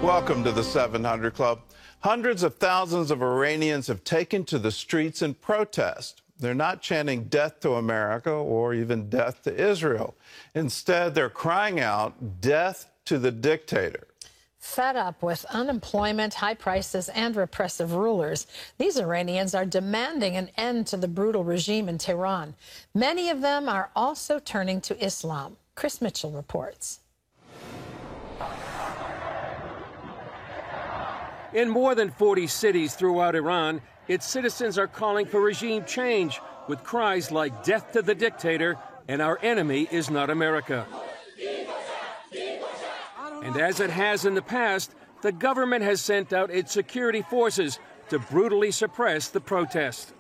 Welcome to the 700 Club. Hundreds of thousands of Iranians have taken to the streets in protest. They're not chanting death to America or even death to Israel. Instead, they're crying out death to the dictator. Fed up with unemployment, high prices, and repressive rulers, these Iranians are demanding an end to the brutal regime in Tehran. Many of them are also turning to Islam. Chris Mitchell reports. In more than 40 cities throughout Iran, its citizens are calling for regime change with cries like death to the dictator and our enemy is not America. And as it has in the past, the government has sent out its security forces to brutally suppress the protest.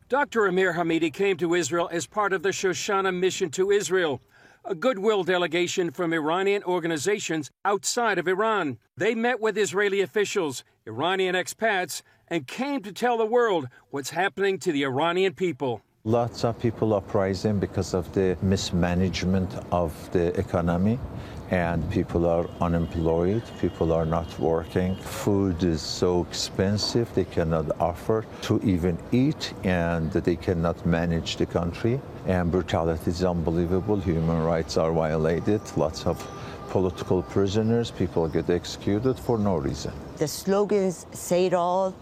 Dr. Amir Hamidi came to Israel as part of the Shoshana mission to Israel, a goodwill delegation from Iranian organizations outside of Iran. They met with Israeli officials, Iranian expats, and came to tell the world what's happening to the Iranian people. Lots of people uprising because of the mismanagement of the economy, and people are unemployed, people are not working. Food is so expensive, they cannot afford to even eat, and they cannot manage the country. And brutality is unbelievable, human rights are violated, lots of political prisoners, people get executed for no reason. The slogans say it all.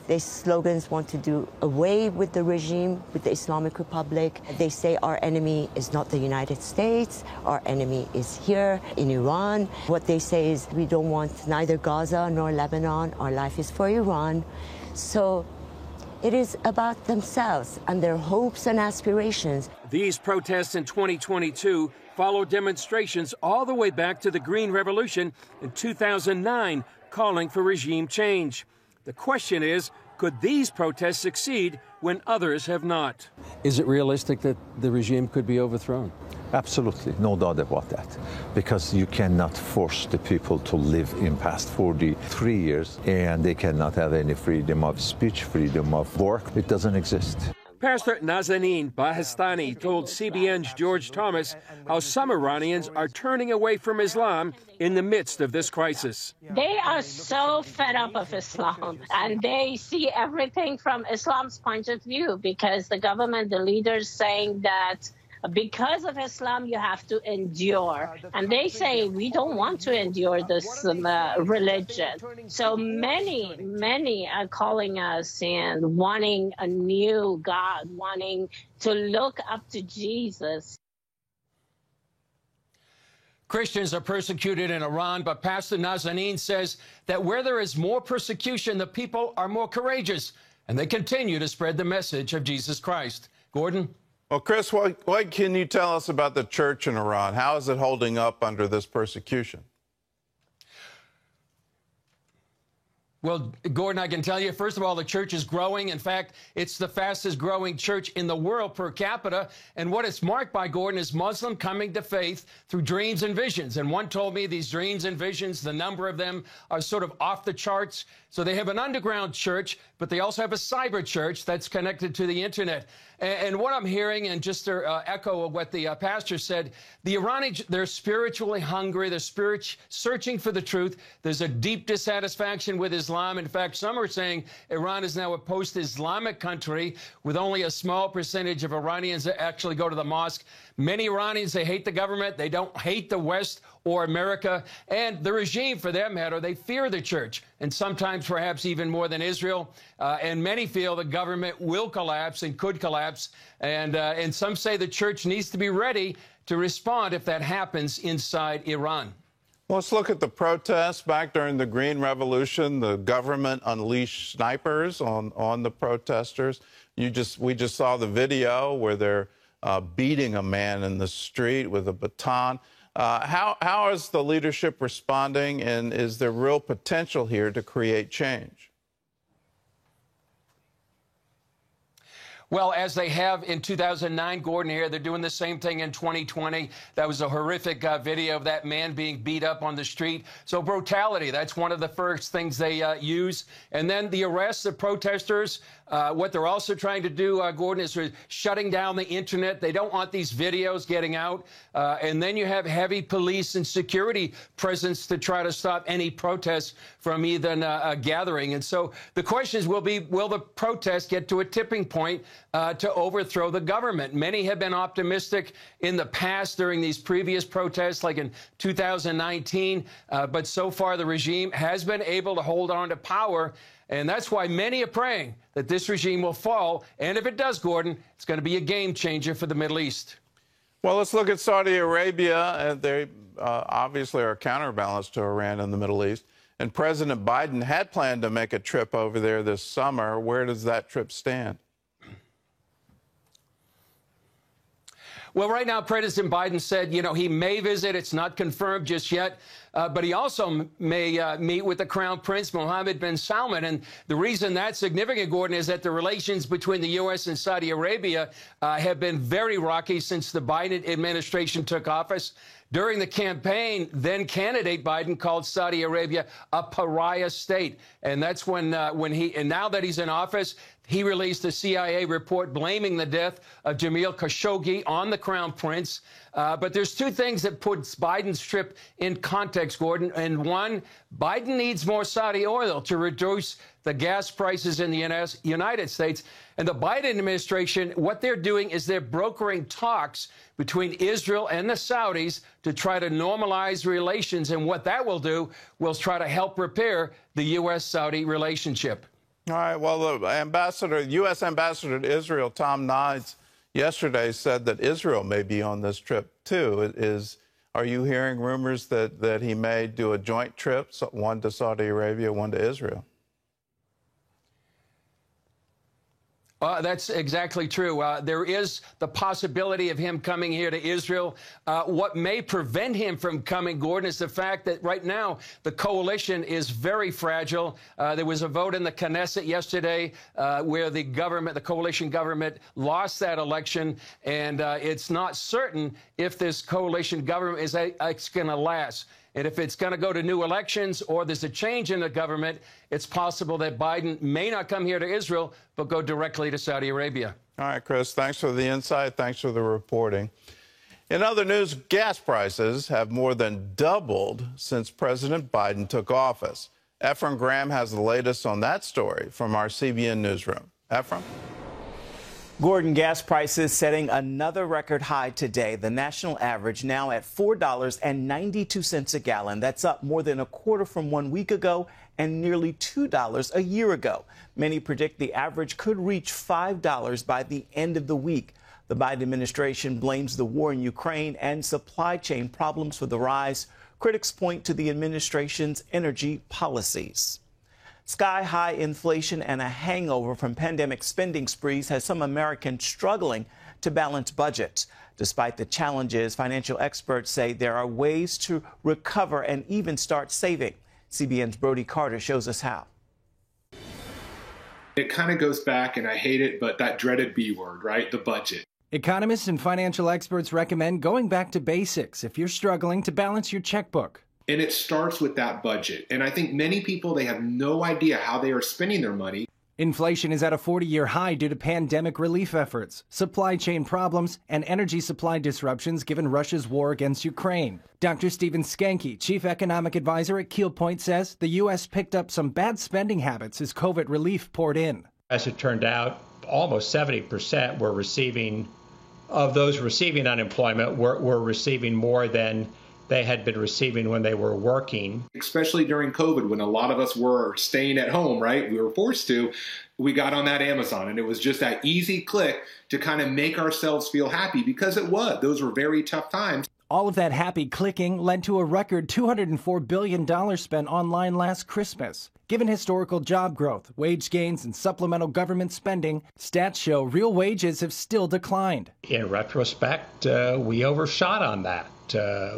These slogans want to do away with the regime, with the Islamic Republic. They say our enemy is not the United States, our enemy is here in Iran. What they say is we don't want neither Gaza nor Lebanon, our life is for Iran. So it is about themselves and their hopes and aspirations. These protests in 2022 followed demonstrations all the way back to the Green Revolution in 2009 calling for regime change. The question is, could these protests succeed when others have not? Is it realistic that the regime could be overthrown? Absolutely, no doubt about that, because you cannot force the people to live in past 43 years, and they cannot have any freedom of speech, freedom of work. It doesn't exist. Pastor Nazanin Bahestani told CBN's George Thomas how some Iranians are turning away from Islam in the midst of this crisis. They are so fed up of Islam, and they see everything from Islam's point of view, because the government, the leaders saying that because of Islam, you have to endure. And they say, we don't want to endure this religion. So many are calling us and wanting a new God, wanting to look up to Jesus. Christians are persecuted in Iran, but Pastor Nazanin says that where there is more persecution, the people are more courageous, and they continue to spread the message of Jesus Christ. Gordon? Well, Chris, what can you tell us about the church in Iran? How is it holding up under this persecution? Well, Gordon, I can tell you, first of all, the church is growing. In fact, it's the fastest growing church in the world per capita. And what it's marked by, Gordon, is Muslim coming to faith through dreams and visions. And one told me these dreams and visions, the number of them are sort of off the charts. So they have an underground church, but they also have a cyber church that's connected to the internet. And what I'm hearing, and just to echo what the pastor said, the Iranians, they're spiritually hungry. They're searching for the truth. There's a deep dissatisfaction with Islam. In fact, some are saying Iran is now a post-Islamic country with only a small percentage of Iranians that actually go to the mosque. Many Iranians, they hate the government. They don't hate the West or America. And the regime, for that matter, they fear the church, and sometimes perhaps even more than Israel. And many feel the government will collapse and could collapse. And some say the church needs to be ready to respond if that happens inside Iran. Well, let's look at the protests. Back during the Green Revolution, the government unleashed snipers on the protesters. We just saw the video where they're beating a man in the street with a baton. How is the leadership responding, and is there real potential here to create change? Well, as they have in 2009, Gordon, here, they're doing the same thing in 2020. That was a horrific video of that man being beat up on the street. So brutality, that's one of the first things they use. And then the arrests of protesters, What they're also trying to do, Gordon, is shutting down the internet. They don't want these videos getting out. And then you have heavy police and security presence to try to stop any protests from even gathering. And so the question is, will the protest get to a tipping point to overthrow the government? Many have been optimistic in the past during these previous protests, like in 2019. But so far, the regime has been able to hold on to power. And that's why many are praying that this regime will fall. And if it does, Gordon, it's going to be a game changer for the Middle East. Well, let's look at Saudi Arabia. They obviously are a counterbalance to Iran in the Middle East. And President Biden had planned to make a trip over there this summer. Where does that trip stand? Well, right now, President Biden said, he may visit. It's not confirmed just yet. But he also may meet with the Crown Prince, Mohammed bin Salman. And the reason that's significant, Gordon, is that the relations between the U.S. and Saudi Arabia have been very rocky since the Biden administration took office. During the campaign, then candidate Biden called Saudi Arabia a pariah state. And that's and now that he's in office, he released a CIA report blaming the death of Jamil Khashoggi on the Crown Prince. But there's two things that puts Biden's trip in context, Gordon. And one, Biden needs more Saudi oil to reduce the gas prices in the United States. And the Biden administration, what they're doing is they're brokering talks between Israel and the Saudis to try to normalize relations. And what that will do will try to help repair the U.S.-Saudi relationship. All right. Well, the U.S. ambassador to Israel, Tom Nides, yesterday said that Israel may be on this trip, too. Are you hearing rumors that he may do a joint trip, one to Saudi Arabia, one to Israel? That's exactly true. There is the possibility of him coming here to Israel. What may prevent him from coming, Gordon, is the fact that right now the coalition is very fragile. There was a vote in the Knesset yesterday where the coalition government lost that election, and it's not certain if this coalition government is going to last. And if it's going to go to new elections or there's a change in the government, it's possible that Biden may not come here to Israel, but go directly to Saudi Arabia. All right, Chris, thanks for the insight. Thanks for the reporting. In other news, gas prices have more than doubled since President Biden took office. Ephraim Graham has the latest on that story from our CBN newsroom. Ephraim? Gordon, gas prices setting another record high today. The national average now at $4.92 a gallon. That's up more than a quarter from 1 week ago and nearly $2 a year ago. Many predict the average could reach $5 by the end of the week. The Biden administration blames the war in Ukraine and supply chain problems for the rise. Critics point to the administration's energy policies. Sky-high inflation and a hangover from pandemic spending sprees has some Americans struggling to balance budgets. Despite the challenges, financial experts say there are ways to recover and even start saving. CBN's Brody Carter shows us how. It kind of goes back, and I hate it, but that dreaded B word, right? The budget. Economists and financial experts recommend going back to basics if you're struggling to balance your checkbook. And it starts with that budget. And I think many people, they have no idea how they are spending their money. Inflation is at a 40-year high due to pandemic relief efforts, supply chain problems, and energy supply disruptions given Russia's war against Ukraine. Dr. Stephen Skanke, chief economic advisor at Keel Point, says the U.S. picked up some bad spending habits as COVID relief poured in. As it turned out, almost 70% were receiving, of those receiving unemployment, were receiving more than they had been receiving when they were working. Especially during COVID, when a lot of us were staying at home, right? We were forced to. We got on that Amazon, and it was just that easy click to kind of make ourselves feel happy, because it was. Those were very tough times. All of that happy clicking led to a record $204 billion spent online last Christmas. Given historical job growth, wage gains, and supplemental government spending, stats show real wages have still declined. In retrospect, we overshot on that.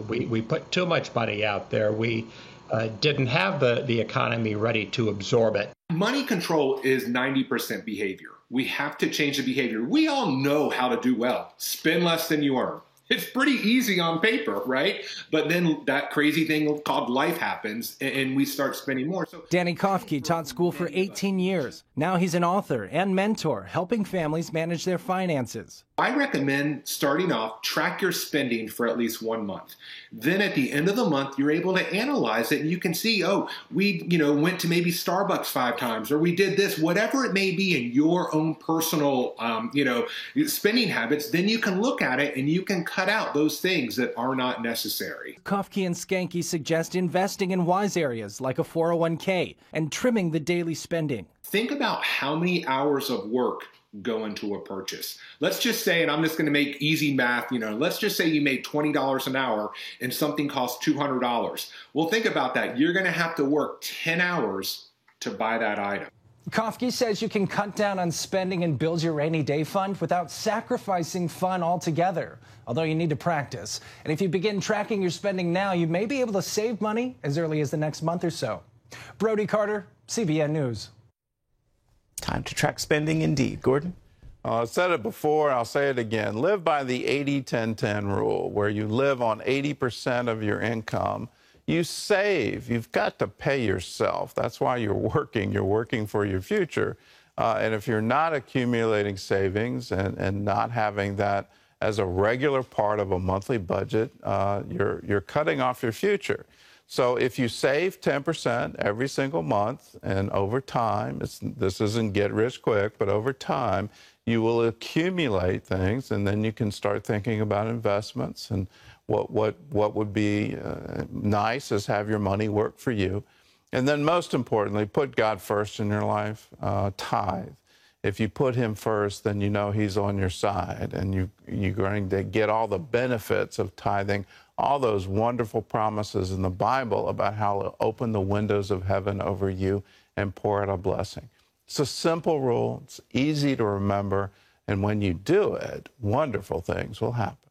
We put too much money out there. We didn't have the economy ready to absorb it. Money control is 90% behavior. We have to change the behavior. We all know how to do well. Spend less than you earn. It's pretty easy on paper, right? But then that crazy thing called life happens, and we start spending more. So Danny Kofke taught school for 18 years. Now he's an author and mentor, helping families manage their finances. I recommend starting off, track your spending for at least 1 month. Then at the end of the month, you're able to analyze it and you can see, oh, we went to maybe Starbucks 5 times, or we did this, whatever it may be in your own personal, spending habits. Then you can look at it and you can cut out those things that are not necessary. Kofke and Skanke suggest investing in wise areas like a 401k and trimming the daily spending. Think about how many hours of work go into a purchase. Let's just say, and I'm just going to make easy math, let's just say you made $20 an hour and something costs $200. Well, think about that. You're going to have to work 10 hours to buy that item. Kofke says you can cut down on spending and build your rainy day fund without sacrificing fun altogether, although you need to practice. And if you begin tracking your spending now, you may be able to save money as early as the next month or so. Brody Carter, CBN News. Time to track spending indeed. Gordon? I said it before, I'll say it again. Live by the 80-10-10 rule, where you live on 80% of your income. You save. You've got to pay yourself. That's why you're working. You're working for your future. And if you're not accumulating savings and not having that as a regular part of a monthly budget, you're cutting off your future. So if you save 10% every single month, and over time, this isn't get rich quick, but over time, you will accumulate things, and then you can start thinking about investments. And what would be nice is have your money work for you. And then most importantly, put God first in your life. Tithe. If you put him first, then you know he's on your side, and you're going to get all the benefits of tithing, all those wonderful promises in the Bible about how to open the windows of heaven over you and pour out a blessing. It's a simple rule. It's easy to remember. And when you do it, wonderful things will happen.